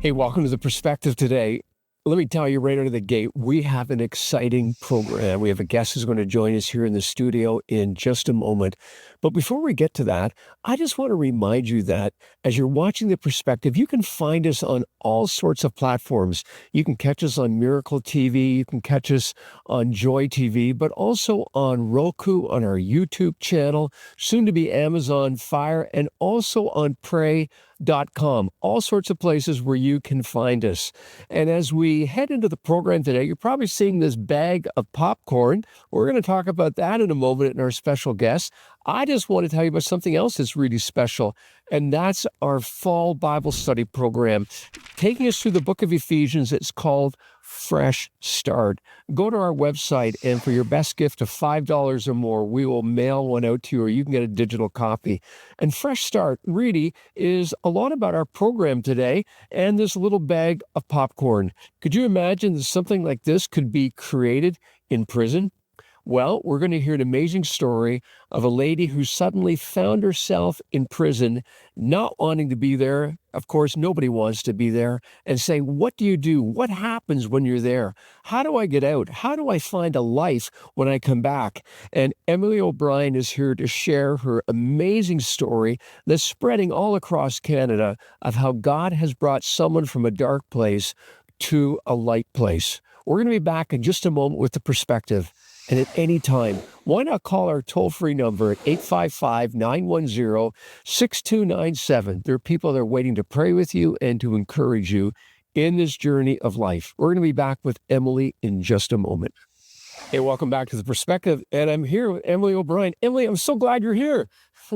Hey, welcome to The Perspective today. Let me tell you right out of the gate, we have an exciting program. We have a guest who's going to join us here in the studio in just a moment. But before we get to that, I just want to remind you that as you're watching The Perspective, you can find us on all sorts of platforms. You can catch us on Miracle TV, you can catch us on Joy TV, but also on Roku, on our YouTube channel, soon to be Amazon Fire, and also on Pray.com, all sorts of places where you can find us. And as we head into the program today, you're probably seeing this bag of popcorn. We're going to talk about that in a moment and our special guest. I just want to tell you about something else that's really special, and that's our fall Bible study program, taking us through the book of Ephesians. It's called Fresh Start. Go to our website, and for your best gift of $5 or more, we will mail one out to you, or you can get a digital copy. And Fresh Start really is a lot about our program today and this little bag of popcorn. Could you imagine that something like this could be created in prison? Well, we're going to hear an amazing story of a lady who suddenly found herself in prison, not wanting to be there. Of course, nobody wants to be there, and saying, what do you do? What happens when you're there? How do I get out? How do I find a life when I come back? And Emily O'Brien is here to share her amazing story that's spreading all across Canada of how God has brought someone from a dark place to a light place. We're going to be back in just a moment with The Perspective. And at any time, why not call our toll-free number at 855-910-6297. There are people that are waiting to pray with you and to encourage you in this journey of life. We're going to be back with Emily in just a moment. Hey, welcome back to The Perspective. And I'm here with Emily O'Brien. Emily, I'm so glad you're here.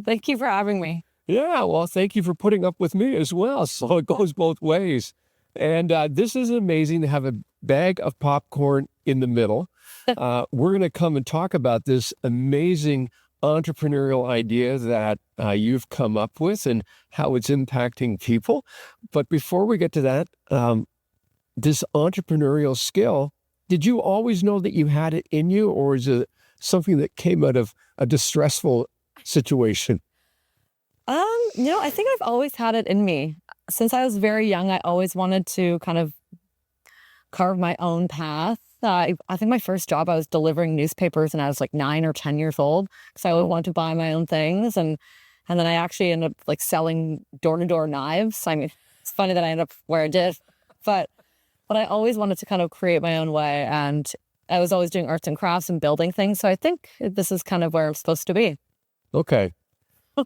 Thank you for having me. Yeah, well, thank you for putting up with me as well. So it goes both ways. And this is amazing to have a bag of popcorn in the middle. We're going to come and talk about this amazing entrepreneurial idea that you've come up with and how it's impacting people. But before we get to that, this entrepreneurial skill, did you always know that you had it in you, or is it something that came out of a distressful situation? I think I've always had it in me. Since I was very young, I always wanted to kind of carve my own path. I think my first job, I was delivering newspapers, and I was like 9 or 10 years old because I always wanted to buy my own things. And then I actually ended up like selling door-to-door knives. I mean, it's funny that I ended up where I did, but I always wanted to kind of create my own way. And I was always doing arts and crafts and building things. So I think this is kind of where I'm supposed to be. Okay.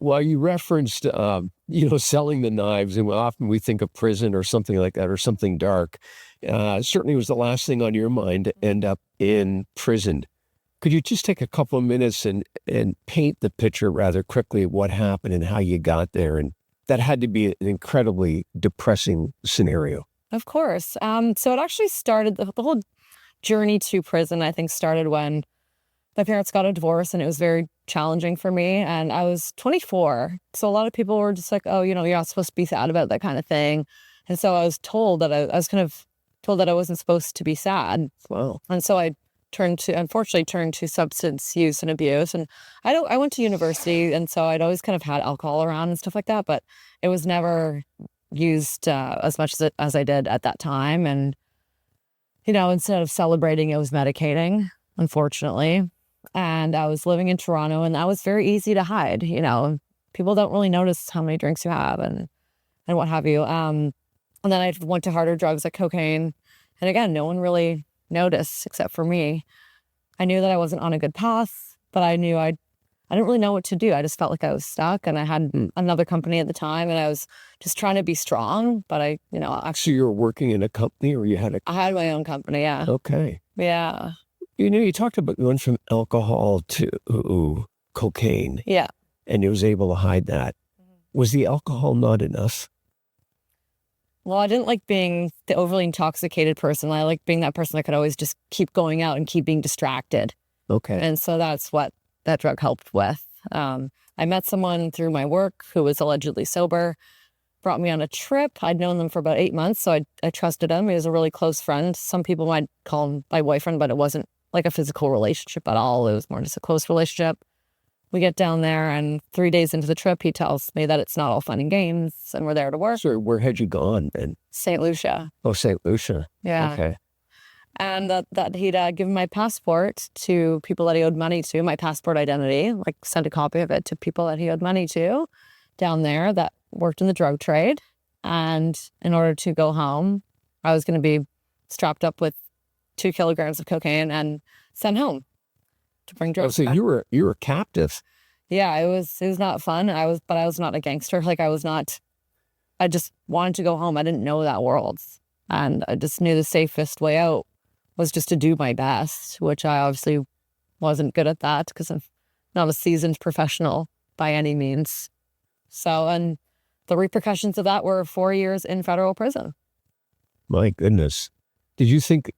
Well, you referenced, selling the knives, and often we think of prison or something like that, or something dark. Certainly was the last thing on your mind to end up in prison. Could you just take a couple of minutes and paint the picture rather quickly of what happened and how you got there? And that had to be an incredibly depressing scenario. Of course. So it actually started, the whole journey to prison, I think, started when my parents got a divorce, and it was very challenging for me. And I was 24. So a lot of people were just like, oh, you're not supposed to be sad about that kind of thing. And so I was told that I was kind of told that I wasn't supposed to be sad. Wow. And so I unfortunately turned to substance use and abuse. And I went to university, and so I'd always kind of had alcohol around and stuff like that, but it was never used as much as I did at that time. And, instead of celebrating, it was medicating, unfortunately. And I was living in Toronto, and that was very easy to hide. People don't really notice how many drinks you have and what have you. And then I went to harder drugs like cocaine. And again, no one really noticed except for me. I knew that I wasn't on a good path, but I knew I didn't really know what to do. I just felt like I was stuck, and I had another company at the time, and I was just trying to be strong. But actually, So you were working in a company, or you had I had my own company. Yeah. Okay. Yeah. You talked about going from alcohol to cocaine. Yeah. And you was able to hide that. Was the alcohol not enough? Well, I didn't like being the overly intoxicated person. I liked being that person that could always just keep going out and keep being distracted. Okay. And so that's what that drug helped with. I met someone through my work who was allegedly sober, brought me on a trip. I'd known them for about 8 months, so I trusted him. He was a really close friend. Some people might call him my boyfriend, but it wasn't like a physical relationship at all. It was more just a close relationship. we get down there, and 3 days into the trip, he tells me that it's not all fun and games, and we're there to work. So where had you gone then? St. Lucia. Oh, St. Lucia. Yeah. Okay. And that he'd given my passport to people that he owed money to, my passport identity, like sent a copy of it to people that he owed money to down there that worked in the drug trade. And in order to go home, I was going to be strapped up with 2 kilograms of cocaine and sent home to bring Oh, drugs so back. you were captive. Yeah, it was not fun. But I was not a gangster. Like I just wanted to go home. I didn't know that world. And I just knew the safest way out was just to do my best, which I obviously wasn't good at that because I'm not a seasoned professional by any means. So, and the repercussions of that were 4 years in federal prison. My goodness. Did you think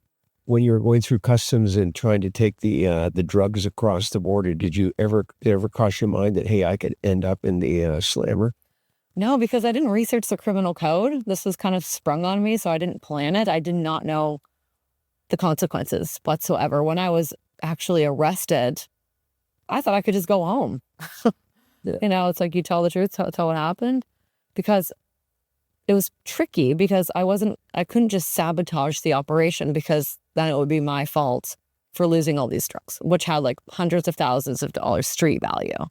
when you were going through customs and trying to take the drugs across the border, did it ever cross your mind that, hey, I could end up in the slammer? No, because I didn't research the criminal code. This was kind of sprung on me, so I didn't plan it. I did not know the consequences whatsoever. When I was actually arrested, I thought I could just go home. Yeah. You know, it's like you tell the truth, tell what happened, because it was tricky because I couldn't just sabotage the operation because then it would be my fault for losing all these drugs, which had like hundreds of thousands of dollars street value.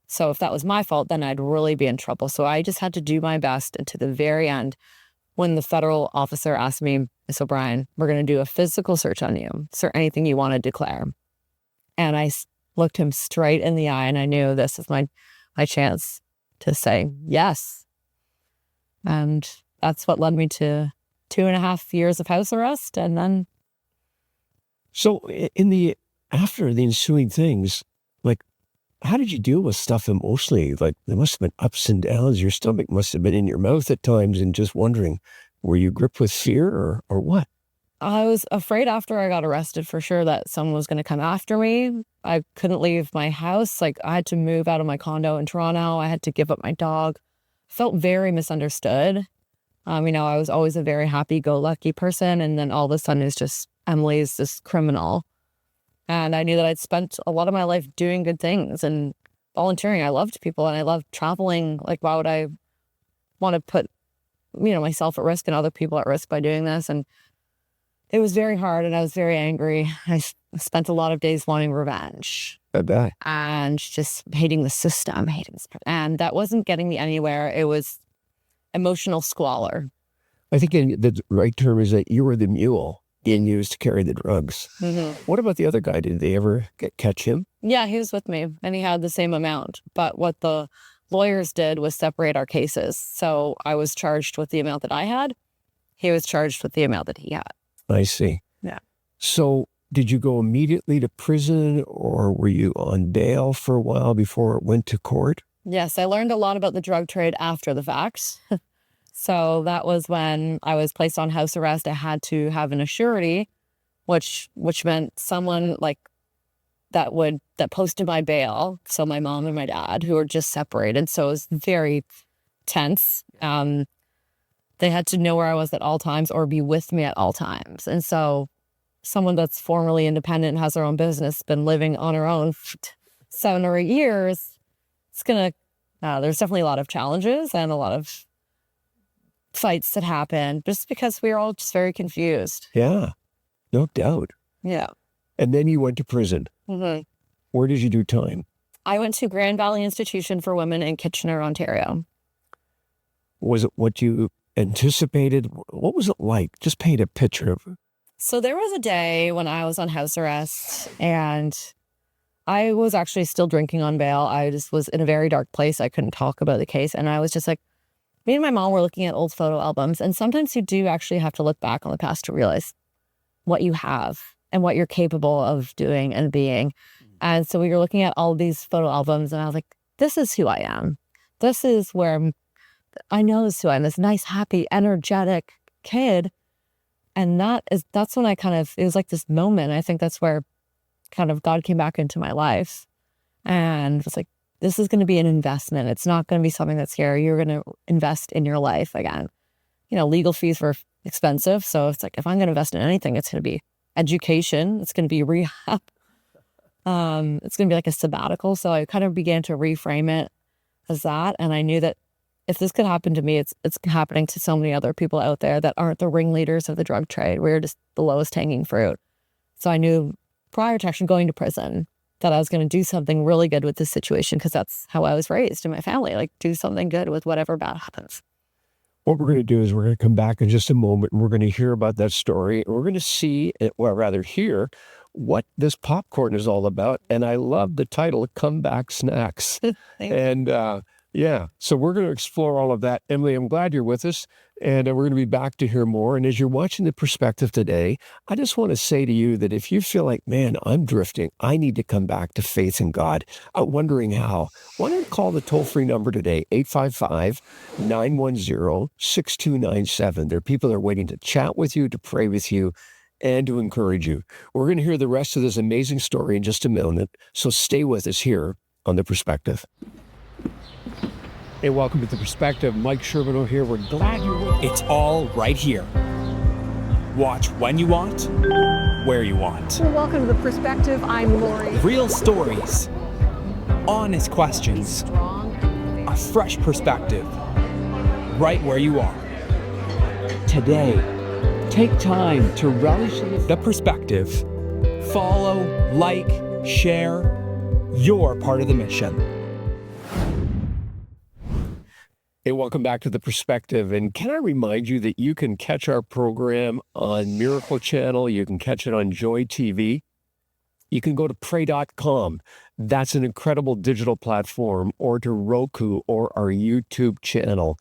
So if that was my fault, then I'd really be in trouble. So I just had to do my best. And to the very end, when the federal officer asked me, Miss O'Brien, we're going to do a physical search on you. Is there anything you want to declare? And I looked him straight in the eye, and I knew this is my chance to say yes. And that's what led me to 2.5 years of house arrest. And then. So after the ensuing things, like, how did you deal with stuff emotionally? Like, there must have been ups and downs. Your stomach must have been in your mouth at times and just wondering, were you gripped with fear or what? I was afraid after I got arrested for sure that someone was going to come after me. I couldn't leave my house. Like, I had to move out of my condo in Toronto. I had to give up my dog. Felt very misunderstood. I was always a very happy-go-lucky person. And then all of a sudden it's just, Emily's this criminal. And I knew that I'd spent a lot of my life doing good things and volunteering. I loved people and I loved traveling. Like, why would I want to put, myself at risk and other people at risk by doing this? And it was very hard and I was very angry. I spent a lot of days wanting revenge. I bet. And just hating the system, and that wasn't getting me anywhere. It was emotional squalor. I think the right term is that you were the mule being used to carry the drugs. Mm-hmm. What about the other guy? Did they ever catch him? Yeah, he was with me and he had the same amount. But what the lawyers did was separate our cases. So I was charged with the amount that I had. He was charged with the amount that he had. I see. Yeah. So did you go immediately to prison or were you on bail for a while before it went to court? Yes, I learned a lot about the drug trade after the fact. So that was when I was placed on house arrest. I had to have an assurity, which meant someone like that posted my bail. So my mom and my dad, who were just separated. So it was very tense. They had to know where I was at all times or be with me at all times. And so someone that's formerly independent and has their own business, been living on her own for 7 or 8 years, there's definitely a lot of challenges and a lot of fights that happen just because we were all just very confused. Yeah, no doubt. Yeah. And then you went to prison. Mm-hmm. Where did you do time? I went to Grand Valley Institution for Women in Kitchener, Ontario. Was it what you anticipated? What was it like? Just paint a picture of it. So there was a day when I was on house arrest and I was actually still drinking on bail. I just was in a very dark place. I couldn't talk about the case. And I was just like, me and my mom were looking at old photo albums. And sometimes you do actually have to look back on the past to realize what you have and what you're capable of doing and being. And so we were looking at all these photo albums and I was like, this is who I am. This is where I know this is who I am, this nice, happy, energetic kid. And that's when it was like this moment. I think that's where kind of God came back into my life and was like, this is going to be an investment. It's not going to be something that's scary. You're going to invest in your life again. Legal fees were expensive. So it's like, if I'm going to invest in anything, it's going to be education. It's going to be rehab. It's going to be like a sabbatical. So I kind of began to reframe it as that. And I knew that if this could happen to me, it's happening to so many other people out there that aren't the ringleaders of the drug trade. We're just the lowest hanging fruit. So I knew prior to actually going to prison that I was going to do something really good with this situation, because that's how I was raised in my family. Like, do something good with whatever bad happens. What we're going to do is we're going to come back in just a moment, and we're going to hear about that story. And we're going to see, or rather hear, what this popcorn is all about. And I love the title, Comeback Snacks. And yeah, so we're going to explore all of that. Emily, I'm glad you're with us, and we're going to be back to hear more. And as you're watching The Perspective today, I just want to say to you that if you feel like, man, I'm drifting, I need to come back to faith in God, I'm wondering how, why don't you call the toll-free number today, 855-910-6297. There are people that are waiting to chat with you, to pray with you, and to encourage you. We're going to hear the rest of this amazing story in just a minute, so stay with us here on The Perspective. Hey, welcome to The Perspective. Mike Sherbino here. We're glad you're with us. It's all right here. Watch when you want, where you want. Well, welcome to The Perspective. I'm Lori. Real stories, honest questions, a fresh perspective, right where you are. Today, take time to relish in The Perspective. Follow, like, share. You're part of the mission. Hey, welcome back to The Perspective. And can I remind you that you can catch our program on Miracle Channel. You can catch it on Joy TV. You can go to pray.com. That's an incredible digital platform, or to Roku or our YouTube channel.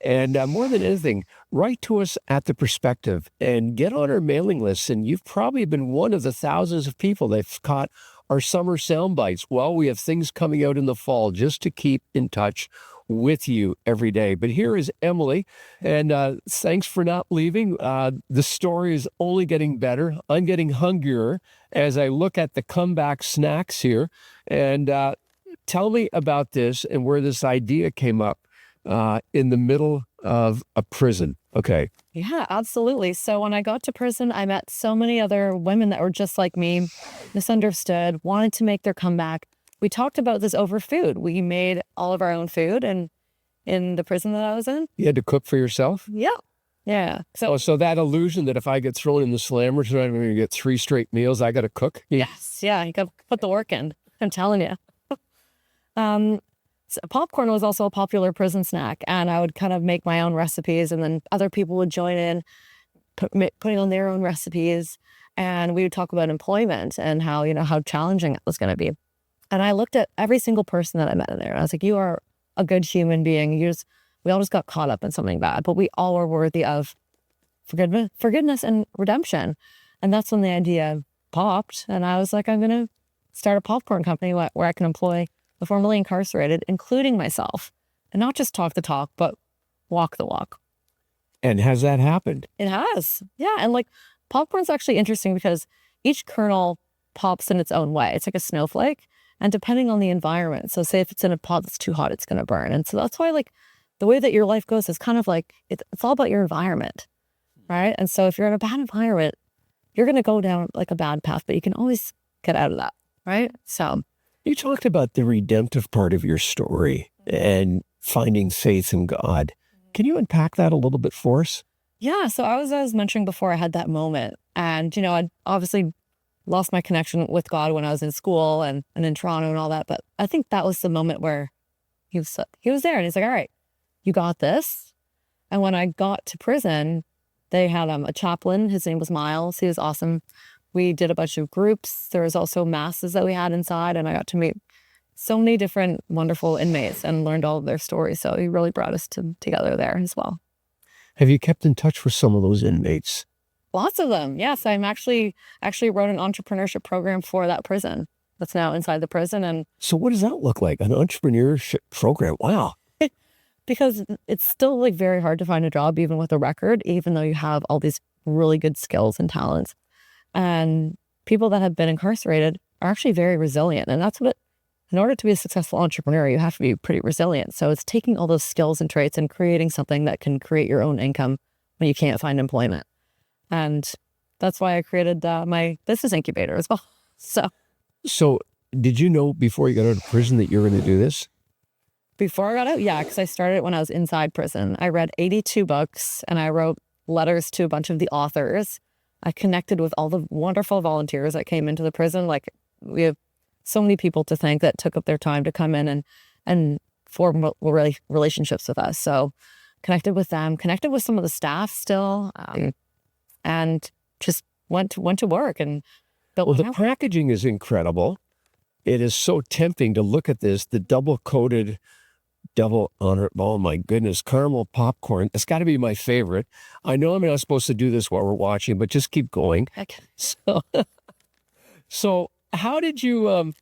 And more than anything, write to us at The Perspective and get on our mailing list. And you've probably been one of the thousands of people that've caught our summer sound bites. Well, we have things coming out in the fall just to keep in touch with you every day. But here is Emily, and thanks for not leaving. The story is only getting better. I'm getting hungrier as I look at the comeback snacks here. And tell me about this and where this idea came up in the middle of a prison. Okay. Yeah, absolutely. So when I got to prison, I met so many other women that were just like me, misunderstood, wanted to make their comeback. We talked about this over food. We made all of our own food, and in the prison that I was in. You had to cook for yourself? Yeah. Yeah. So that illusion that if I get thrown in the slammer tonight, I'm going to get 3 straight meals, I got to cook? Yes. Yeah. You got to put the work in. I'm telling you. So popcorn was also a popular prison snack, and I would kind of make my own recipes, and then other people would join in, putting on their own recipes, and we would talk about employment and how, how challenging it was going to be. And I looked at every single person that I met in there, and I was like, you are a good human being. We all just got caught up in something bad, but we all were worthy of forgiveness and redemption. And that's when the idea popped. And I was like, I'm going to start a popcorn company where I can employ the formerly incarcerated, including myself, and not just talk the talk, but walk the walk. And has that happened? It has. Yeah. And like, popcorn's actually interesting because each kernel pops in its own way. It's like a snowflake. And depending on the environment, so say if it's in a pot that's too hot, it's going to burn. And so that's why, like, the way that your life goes is kind of like, it's all about your environment, right? And so if you're in a bad environment, you're going to go down like a bad path, but you can always get out of that, right? So you talked about the redemptive part of your story and finding faith in God. Can you unpack that a little bit for us? Yeah. So I was mentioning before, I had that moment, and, I'd obviously lost my connection with God when I was in school and in Toronto and all that. But I think that was the moment where he was there, and he's like, all right, you got this. And when I got to prison, they had a chaplain. His name was Miles. He was awesome. We did a bunch of groups. There was also masses that we had inside, and I got to meet so many different wonderful inmates and learned all of their stories. So he really brought us together there as well. Have you kept in touch with some of those inmates? Lots of them. Yes, I'm actually wrote an entrepreneurship program for that prison that's now inside the prison. And so what does that look like? An entrepreneurship program? Wow. Because it's still like very hard to find a job, even with a record, even though you have all these really good skills and talents. And people that have been incarcerated are actually very resilient. And that's in order to be a successful entrepreneur, you have to be pretty resilient. So it's taking all those skills and traits and creating something that can create your own income when you can't find employment. And that's why I created my business incubator as well. So did you know before you got out of prison that you were going to do this? Before I got out, yeah, because I started it when I was inside prison. I read 82 books and I wrote letters to a bunch of the authors. I connected with all the wonderful volunteers that came into the prison. Like, we have so many people to thank that took up their time to come in and form relationships with us. So connected with them, connected with some of the staff still, and just went to work and built. Well, the packaging is incredible. It is so tempting to look at this, the double-coated double honor. Oh my goodness, caramel popcorn. It's got to be my favorite. I know I'm not supposed to do this while we're watching, but just keep going. Okay. So how did you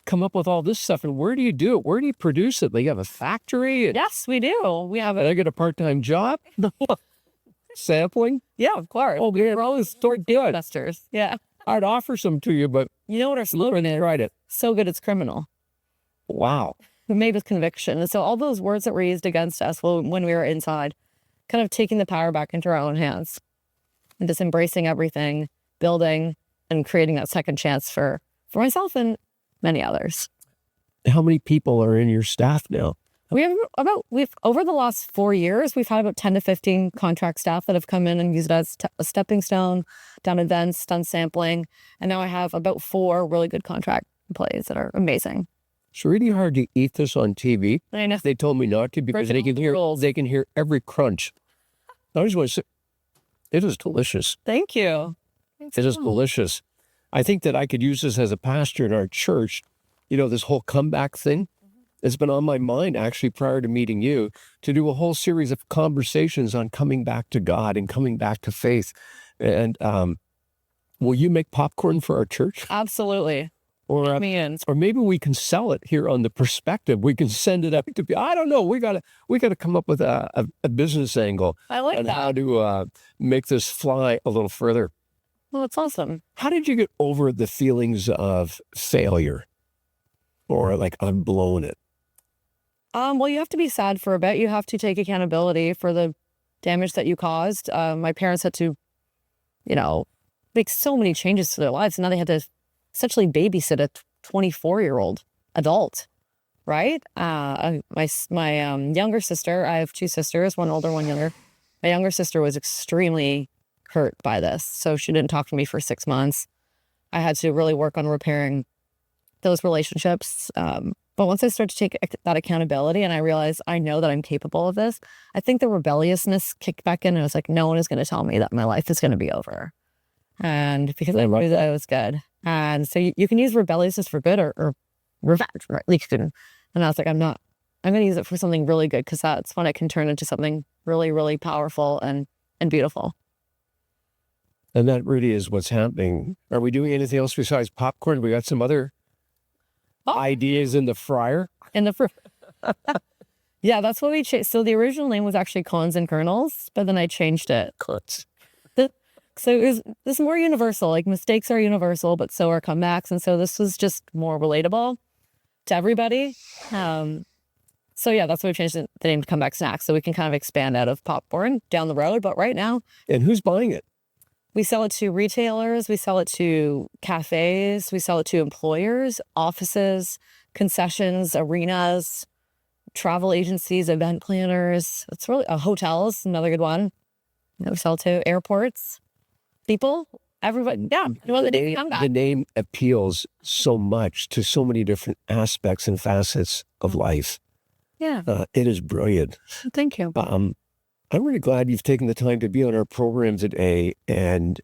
come up with all this stuff, and where do you do it? Where do you produce it? Like, you have a factory? Yes, we do. We have And I get a part-time job? Sampling? Yeah, of course. Oh, we're always start doing it. Investors. Yeah. I'd offer some to you, but You know what our slogan is? tried it. So good it's criminal. Wow. Made with conviction. And so all those words that were used against us when we were inside, kind of taking the power back into our own hands and just embracing everything, building and creating that second chance for myself and many others. How many people are in your staff now? We've over the last 4 years, we've had about 10 to 15 contract staff that have come in and used it as a stepping stone, done events, done sampling. And now I have about 4 really good contract employees that are amazing. It's really hard to eat this on TV. I know. They told me not to because they can hear every crunch. I just want to say, it is delicious. Thank you. It is delicious. I think that I could use this as a pastor in our church. You know, this whole comeback thing. It's been on my mind actually prior to meeting you to do a whole series of conversations on coming back to God and coming back to faith. And will you make popcorn for our church? Absolutely. Or maybe we can sell it here on The Perspective. We can send it up to people. I don't know. We gotta come up with a business angle. I like and that. how to make this fly a little further. Well, it's awesome. How did you get over the feelings of failure, or like I've blown it? Well, you have to be sad for a bit. You have to take accountability for the damage that you caused. My parents had to, make so many changes to their lives. And now they had to essentially babysit a 24-year-old adult, right? My younger sister, I have 2 sisters, one older, one younger. My younger sister was extremely hurt by this. So she didn't talk to me for 6 months. I had to really work on repairing those relationships. But once I started to take that accountability and I realized I know that I'm capable of this, I think the rebelliousness kicked back in and I was like, no one is going to tell me that my life is going to be over. And because I knew that it was good. And so you can use rebelliousness for good or revenge, right? And I was like, I'm going to use it for something really good because that's when it can turn into something really, really powerful and beautiful. And that really is what's happening. Are we doing anything else besides popcorn? We got some other ideas in the fryer? Yeah, that's what we changed. So the original name was actually Cones and Kernels, but then I changed it. Cuts. So this is more universal. Like, mistakes are universal, but so are comebacks. And so this was just more relatable to everybody. So yeah, that's why we changed the name to Comeback Snacks. So we can kind of expand out of popcorn down the road. But right now, And who's buying it? we sell it to retailers, we sell it to cafes, we sell it to employers, offices, concessions, arenas, travel agencies, event planners. It's really hotels, another good one. We sell to airports, people, everybody. Yeah, The name appeals so much to so many different aspects and facets of life. Yeah, It is brilliant. thank you. I'm really glad you've taken the time to be on our program today. And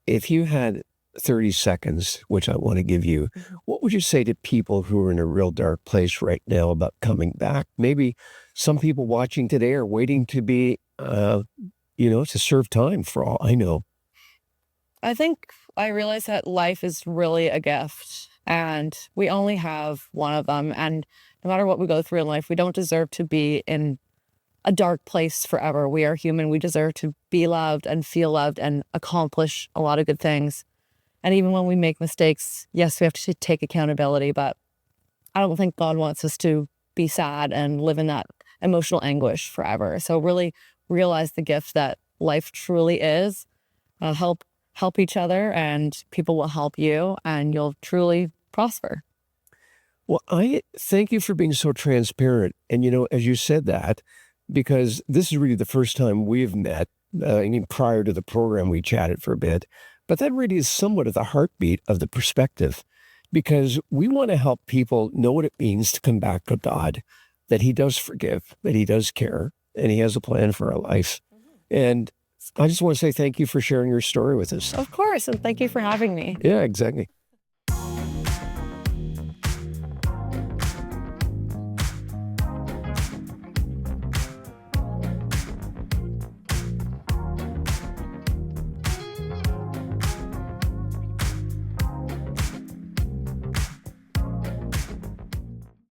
if you had 30 seconds, which I want to give you, what would you say to people who are in a real dark place right now about coming back? Maybe some people watching today are waiting to be, to serve time, for all I know. I think I realized that life is really a gift and we only have one of them. And no matter what we go through in life, we don't deserve to be in a dark place forever. We are human. We deserve to be loved and feel loved and accomplish a lot of good things. And even when we make mistakes, yes, we have to take accountability, but I don't think God wants us to be sad and live in that emotional anguish forever. So really realize the gift that life truly is. Help help each other, and people will help you, and you'll truly prosper. Well, I thank you for being so transparent. And, as you said that, because this is really the first time we've met. I mean, prior to the program, we chatted for a bit, but that really is somewhat of the heartbeat of the perspective, because we want to help people know what it means to come back to God, that He does forgive, that He does care, and He has a plan for our life. And I just want to say thank you for sharing your story with us. Of course, and thank you for having me. Yeah, exactly.